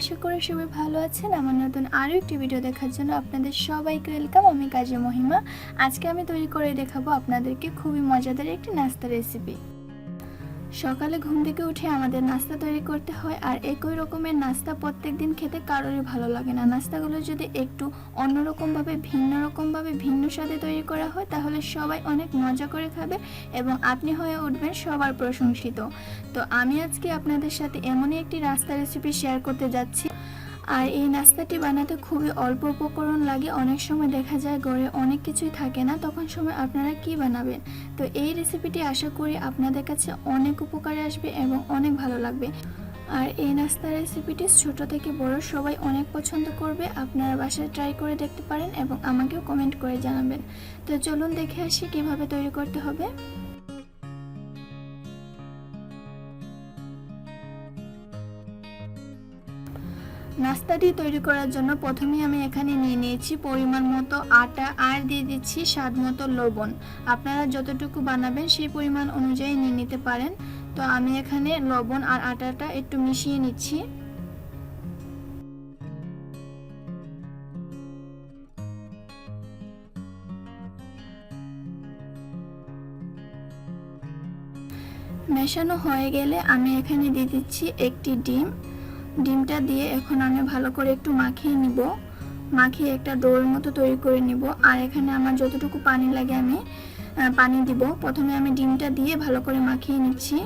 আশা করি সবাই ভালো আছেন। আমার নতুন আরও একটি ভিডিও দেখার জন্য আপনাদের সবাইকে ওয়েলকাম। আমি কাজি মহিমা। আজকে আমি তৈরি করে দেখাবো আপনাদেরকে খুবই মজাদার একটি নাস্তা রেসিপি। সকালে ঘুম থেকে উঠে আমাদের নাস্তা তৈরি করতে হয়, আর একই রকমের নাস্তা প্রত্যেক দিন খেতে কারোরই ভালো লাগে না। নাস্তাগুলো যদি একটু অন্যরকমভাবে ভিন্ন স্বাদে তৈরি করা হয় তাহলে সবাই অনেক মজা করে খাবে এবং আপনি হয়ে উঠবেন সবার প্রশংসিত। তো আমি আজকে আপনাদের সাথে এমনই একটি নাস্তা রেসিপি শেয়ার করতে যাচ্ছি। আর এই নাস্তাটি বানাতে খুবই অল্প উপকরণ লাগে। অনেক সময় দেখা যায় ঘরে অনেক কিছুই থাকে না, তখন সময় আপনারা কি বানাবেন? তো এই রেসিপিটি আশা করি আপনাদের কাছে অনেক উপকারে আসবে এবং অনেক ভালো লাগবে। আর এই নাস্তা রেসিপিটি ছোট থেকে বড় সবাই অনেক পছন্দ করবে। আপনারা বাসায় ট্রাই করে দেখতে পারেন এবং আমাকেও কমেন্ট করে জানাবেন। তো চলুন দেখে আসি কিভাবে তৈরি করতে হবে। নাস্তাটি তৈরি করার জন্য প্রথমে আমি এখানে নিয়ে নিয়েছি পরিমাণ মতো আটা, আর দিয়ে দিচ্ছি স্বাদ মতো লবণ। আপনারা যতটুকু বানাবেন সেই পরিমাণ অনুযায়ী নিয়ে নিতে পারেন। তো আমি এখানে লবণ আর আটাটা একটু মিশিয়ে নিচ্ছি। মেশানো হয়ে গেলে আমি এখানে দিয়ে দিচ্ছি একটি ডিম। ডিমটা দিয়ে এখন আমি ভালো করে একটু মাখিয়ে নিব। মাখিয়ে একটা ডোর মতো তৈরি করে নিব। আর এখানে আমার যতটুকু পানি লাগে আমি পানি দিব। প্রথমে আমি ডিমটা দিয়ে ভালো করে মাখিয়ে নিচ্ছি।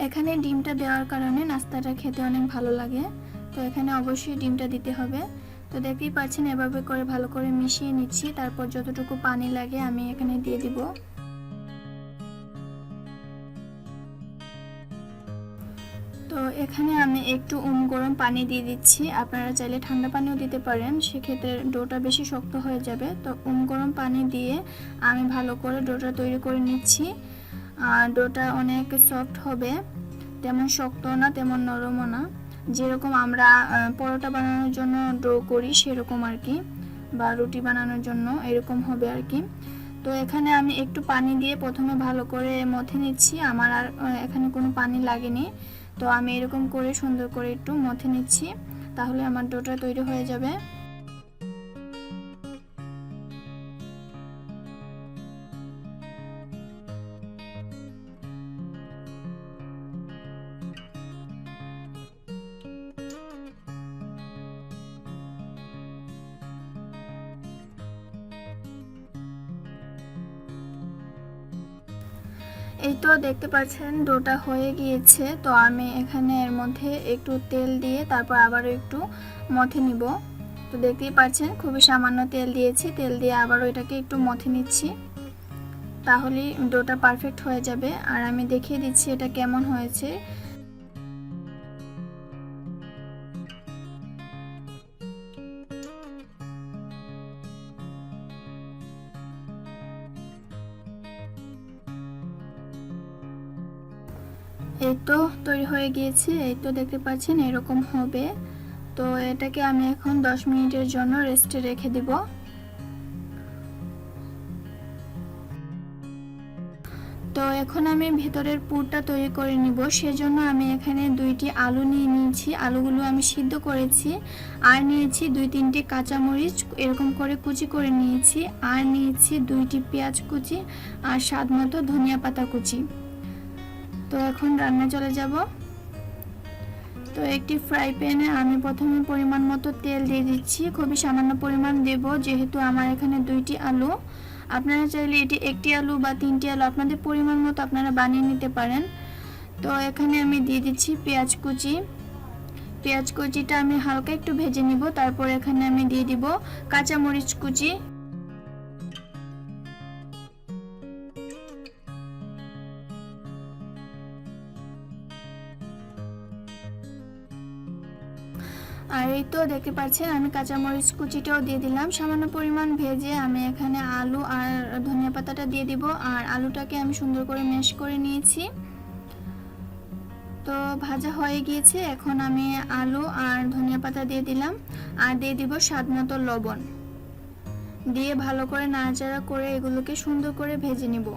এখানে ডিমটা দেওয়ার কারণে নাস্তাটা খেতে অনেক ভালো লাগে। তো এখানে অবশ্যই ডিমটা দিতে হবে। তো দেখতেই পাচ্ছেন এভাবে করে ভালো করে মিশিয়ে নিচ্ছি। তারপর যতটুকু পানি লাগে আমি এখানে দিয়ে দিব। তো এখানে আমি একটু গরম পানি দিয়ে দিচ্ছি। আপনারা চাইলে ঠান্ডা পানিও দিতে পারেন, সেক্ষেত্রে ডোটা বেশি শক্ত হয়ে যাবে। তো গরম পানি দিয়ে আমি ভালো করে ডোটা তৈরি করে নিচ্ছি। আর ডোটা অনেক সফট হবে, তেমন শক্ত না তেমন নরমও না। যেরকম আমরা পরোটা বানানোর জন্য ডো করি সেরকম আর কি, বা রুটি বানানোর জন্য এরকম হবে আর কি। তো এখানে আমি একটু পানি দিয়ে প্রথমে ভালো করে মথে নিচ্ছি। আমার আর এখানে কোনো পানি লাগেনি। তো আমি এরকম করে সুন্দর করে একটু মথে নিচ্ছি, তাহলে আমার ডোটা তৈরি হয়ে যাবে। এই তো দেখতে পাচ্ছেন ডোটা হয়ে গিয়েছে। তো আমি এখানে এর মধ্যে একটু তেল দিয়ে তারপর আবারও একটু মথে নিব। তো দেখতেই পাচ্ছেন খুবই সামান্য তেল দিয়েছি। তেল দিয়ে আবারও এটাকে একটু মথে নিচ্ছি, তাহলেই ডোটা পারফেক্ট হয়ে যাবে। আর আমি দেখিয়ে দিচ্ছি এটা কেমন হয়েছে। এই তো তৈরি হয়ে গিয়েছে। এই তো দেখতে পাচ্ছেন এরকম হবে। তো এটাকে আমি এখন 10 মিনিটের জন্য রেস্টে রেখে দিব। তো এখন আমি ভেতরের পুরটা তৈরি করে নিব। সেজন্য আমি এখানে 2টি আলু নিয়ে নিয়েছি। আলুগুলো আমি সিদ্ধ করেছি। আর নিয়েছি 2-3টি কাঁচামরিচ এরকম করে কুচি করে নিয়েছি। আর নিয়েছি 2টি পেঁয়াজ কুচি আর স্বাদ মতো ধনিয়া পাতা কুচি। তো এখন রান্না চলে যাব। তো একটি ফ্রাই প্যানে আমি প্রথমে পরিমাণ মতো তেল দিয়ে দিচ্ছি। খুবই সামান্য পরিমাণ দেব, যেহেতু আমার এখানে 2টি আলু। আপনারা চাইলে এটি 1টি আলু বা 3টি আলু আপনাদের পরিমাণ মতো আপনারা বানিয়ে নিতে পারেন। তো এখানে আমি দিয়ে দিচ্ছি পেঁয়াজ কুচি। পেঁয়াজ কুচিটা আমি হালকা একটু ভেজে নিব। তারপর এখানে আমি দিয়ে দিব কাঁচামরিচ কুচি। আর এই তো দেখতে পাচ্ছেন আমি কাঁচামরিচ কুচিটাও দিয়ে দিলাম। সামান্য পরিমাণ ভেজে আমি এখানে আলু আর ধনিয়া পাতাটা দিয়ে দিব। আর আলুটাকে আমি সুন্দর করে ম্যাশ করে নিয়েছি। তো তো ভাজা হয়ে গিয়েছে। এখন আমি আলু আর ধনিয়া পাতা দিয়ে দিলাম আর দিয়ে দিব স্বাদ মতো লবণ দিয়ে ভালো করে নাড়াচাড়া করে এগুলোকে সুন্দর করে ভেজে নিব।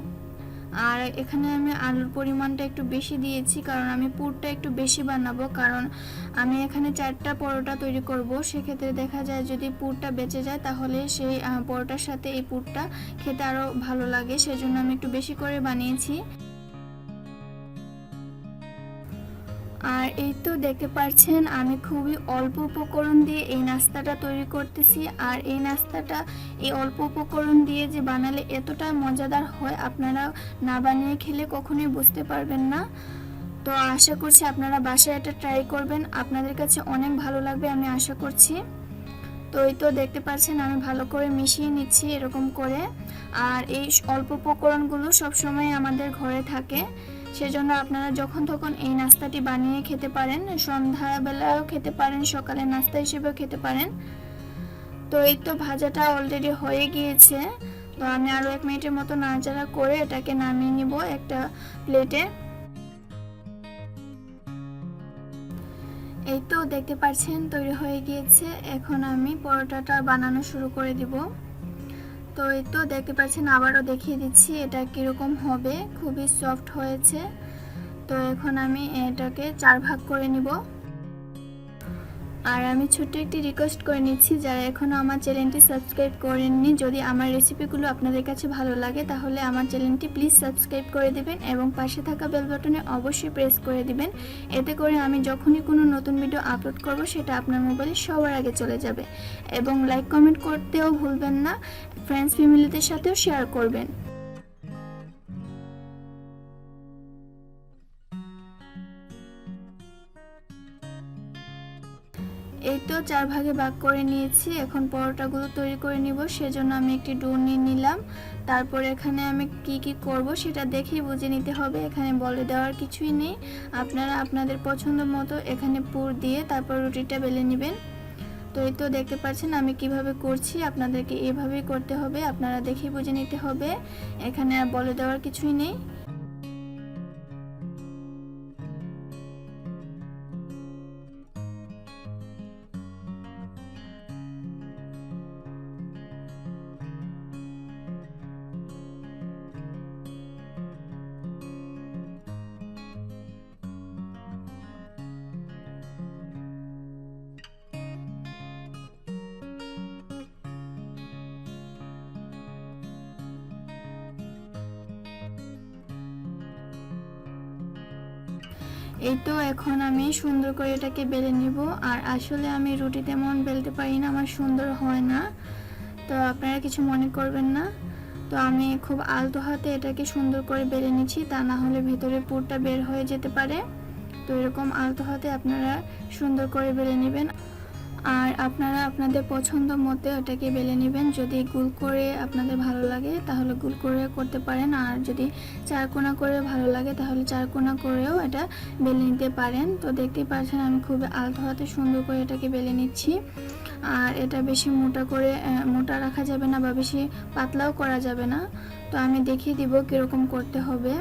আর এখানে আমি আলুর পরিমাণটা একটু বেশি দিয়েছি কারণ আমি পুরটা একটু বেশি বানাবো, কারণ আমি এখানে 4টা পরোটা তৈরি করব। সেক্ষেত্রে দেখা যায় যদি পুরটা বেঁচে যায় তাহলে সেই পরোটার সাথে এই পুরটা খেতে আরও ভালো লাগে, সেজন্য আমি একটু বেশি করে বানিয়েছি। আর এই তো দেখতে পাচ্ছেন আমি খুবই অল্প উপকরণ দিয়ে এই নাস্তাটা তৈরি করতেছি। আর এই নাস্তাটা এই অল্প উপকরণ দিয়ে যে বানালে এতটা মজাদার হয় আপনারা না বানিয়ে খেলে কখনোই বুঝতে পারবেন না। তো আশা করছি আপনারা বাসায় এটা ট্রাই করবেন, আপনাদের কাছে অনেক ভালো লাগবে আমি আশা করছি। তো এই তো দেখতে পাচ্ছেন আমি ভালো করে মিশিয়ে নিচ্ছি এরকম করে। আর এই অল্প উপকরণগুলো সবসময় আমাদের ঘরে থাকে, সেজন্য আপনারা যখন তখন এই নাস্তাটি বানিয়ে খেতে পারেন, সন্ধ্যাবেলাও খেতে পারেন, সকালের নাস্তা হিসেবেও খেতে পারেন। তো এই তো ভাজাটা অলরেডি হয়ে গিয়েছে। তো আমি আরও 1 মিনিটের মতো নাড়াচাড়া করে এটাকে নামিয়ে নিব একটা প্লেটে। এই তো দেখতে পাচ্ছেন তৈরি হয়ে গিয়েছে। এখন আমি পরোটাটা বানানো শুরু করে দিব। তো এই তো দেখতে পাচ্ছেন আবারও দেখিয়ে দিচ্ছি এটা কীরকম হবে, খুবই সফট হয়েছে। তো এখন আমি এটাকে 4 ভাগ করে নিব। আর আমি ছোট্ট একটি রিকোয়েস্ট করে নিচ্ছি, যারা এখনও আমার চ্যানেলটি সাবস্ক্রাইব করেননি, যদি আমার রেসিপিগুলো আপনাদের কাছে ভালো লাগে তাহলে আমার চ্যানেলটি প্লিজ সাবস্ক্রাইব করে দিবেন এবং পাশে থাকা বেল বাটনে অবশ্যই প্রেস করে দিবেন। এতে করে আমি যখনই কোনো নতুন ভিডিও আপলোড করব সেটা আপনার মোবাইলে সবার আগে চলে যাবে। এবং লাইক কমেন্ট করতেও ভুলবেন না, ফ্রেন্ডস ফ্যামিলিদের সাথেও শেয়ার করবেন। এই তো 4 ভাগে ভাগ করে নিয়েছি। এখন পরোটাগুলো তৈরি করে নিব, সেজন্য আমি একটি ডো নিয়ে নিলাম। তারপর এখানে আমি কি করব সেটা দেখেই বুঝে নিতে হবে, এখানে বলে দেওয়ার কিছুই নেই। আপনারা আপনাদের পছন্দ মতো এখানে পুর দিয়ে তারপর রুটিটা বেলে নেবেন। তো এই তো দেখতে পাচ্ছেন আমি কিভাবে করছি, আপনাদেরকে এভাবেই করতে হবে, আপনারা দেখেই বুঝে নিতে হবে, এখানে আর বলে দেওয়ার কিছুই নেই। এই তো এখন আমি সুন্দর করে এটাকে বেলে নিব। আর আসলে আমি রুটি তেমন বেলতে পারি না, আমার সুন্দর হয় না, তো আপনারা কিছু মনে করবেন না। তো আমি খুব আলতো হাতে এটাকে সুন্দর করে বেলে নিচ্ছি, তা না হলে ভেতরে পুরটা বের হয়ে যেতে পারে। তো এরকম আলতো হাতে আপনারা সুন্দর করে বেলে নেবেন। আর আপনারা আপনাদের পছন্দ মতো এটাকে বেলে নেবেন। যদি গোল করে আপনাদের ভালো লাগে তাহলে গোল করে করতে পারেন, আর যদি 4 কোণা করে ভালো লাগে তাহলে 4 কোণা করেও এটা বেলে নিতে পারেন। তো দেখতেই পাচ্ছেন আমি খুব আলতো হাতে সুন্দর করে এটাকে বেলে নিচ্ছি। আর এটা বেশি মোটা রাখা যাবে না বা বেশি পাতলাও করা যাবে না। তো আমি দেখিয়ে দিব কীরকম করতে হবে,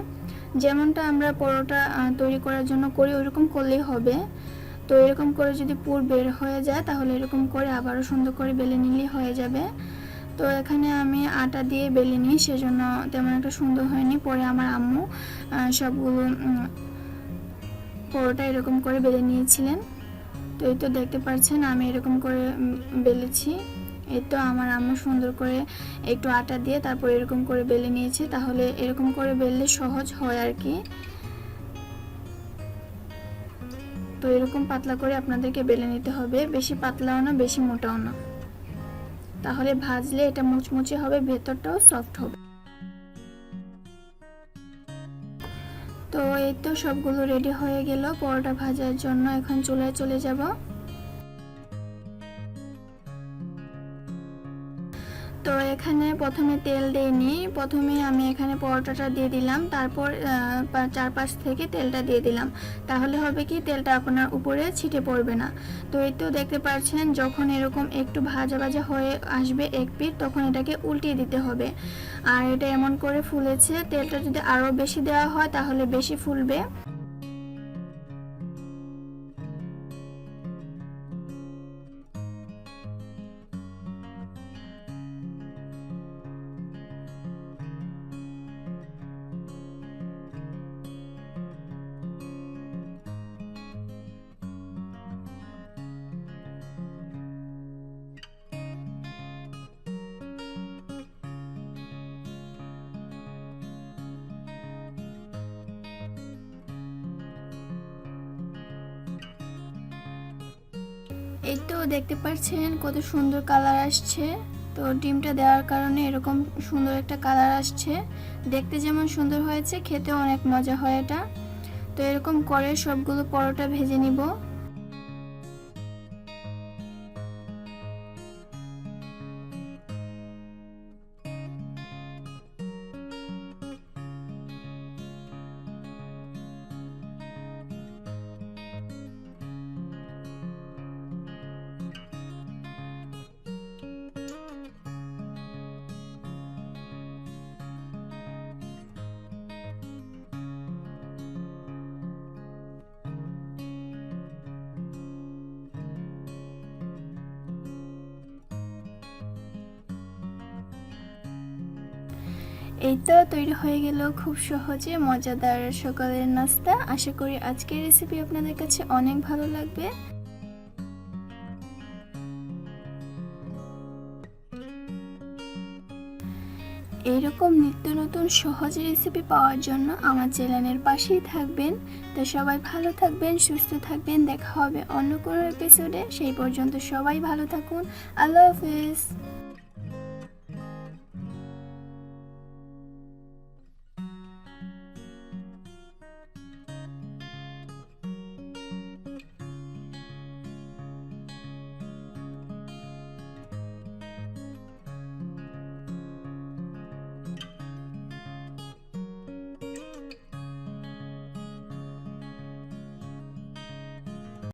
যেমনটা আমরা পরোটা তৈরি করার জন্য করি ওইরকম করলেই হবে। তো এরকম করে যদি পুর বের হয়ে যায় তাহলে এরকম করে আবারও সুন্দর করে বেলে নিলেই হয়ে যাবে। তো এখানে আমি আটা দিয়ে বেলে নিই, সেজন্য তেমন একটা সুন্দর হয়নি। পরে আমার আম্মু সবগুলো পরোটা এরকম করে বেলে নিয়েছিলেন। তো এই তো দেখতে পাচ্ছেন আমি এরকম করে বেলেছি। এই তো আমার আম্মু সুন্দর করে একটু আটা দিয়ে তারপর এরকম করে বেলে নিয়েছে, তাহলে এরকম করে বেললে সহজ হয় আর কি। তো এরকম পাতলা করে আপনাদেরকে বেলে নিতে হবে, বেশি পাতলাও না বেশি মোটাও না, তাহলে ভাজলে এটা মুচমুচে হবে, ভেতরটাও সফট হবে। তো এই তো সবগুলো রেডি হয়ে গেল পরোটা ভাজার জন্য। এখন চুলায় চলে যাব। তো এখানে প্রথমে তেল দেইনি, প্রথমে আমি এখানে পরোটাটা দিয়ে দিলাম, তারপর 4-5 থেকে তেলটা দিয়ে দিলাম, তাহলে হবে কি তেলটা আপনার উপরে ছিটে পড়বে না। তো এই তো দেখতে পাচ্ছেন যখন এরকম একটু ভাজা ভাজা হয়ে আসবে এক পিঠ, তখন এটাকে উল্টিয়ে দিতে হবে। আর এটা এমন করে ফুলেছে, তেলটা যদি আরও বেশি দেওয়া হয় তাহলে বেশি ফুলবে। এই তো দেখতে পাচ্ছেন কত সুন্দর কালার আসছে। তো ডিমটা দেওয়ার কারণে এরকম সুন্দর একটা কালার আসছে। দেখতে যেমন সুন্দর হয়েছে, খেতেও অনেক মজা হয় এটা। তো এরকম করে সবগুলো পরোটা ভেজে নিব। এই তো তৈরি হয়ে গেল খুব সহজে মজাদার সকালের নাস্তা। আশা করি আজকের রেসিপি আপনাদের কাছে অনেক ভালো লাগবে। এইরকম নিত্য নতুন সহজ রেসিপি পাওয়ার জন্য আমার চ্যানেলের পাশেই থাকবেন। তো সবাই ভালো থাকবেন, সুস্থ থাকবেন। দেখা হবে অন্য কোনো এপিসোডে। সেই পর্যন্ত সবাই ভালো থাকুন। আল্লাহ হাফেজ।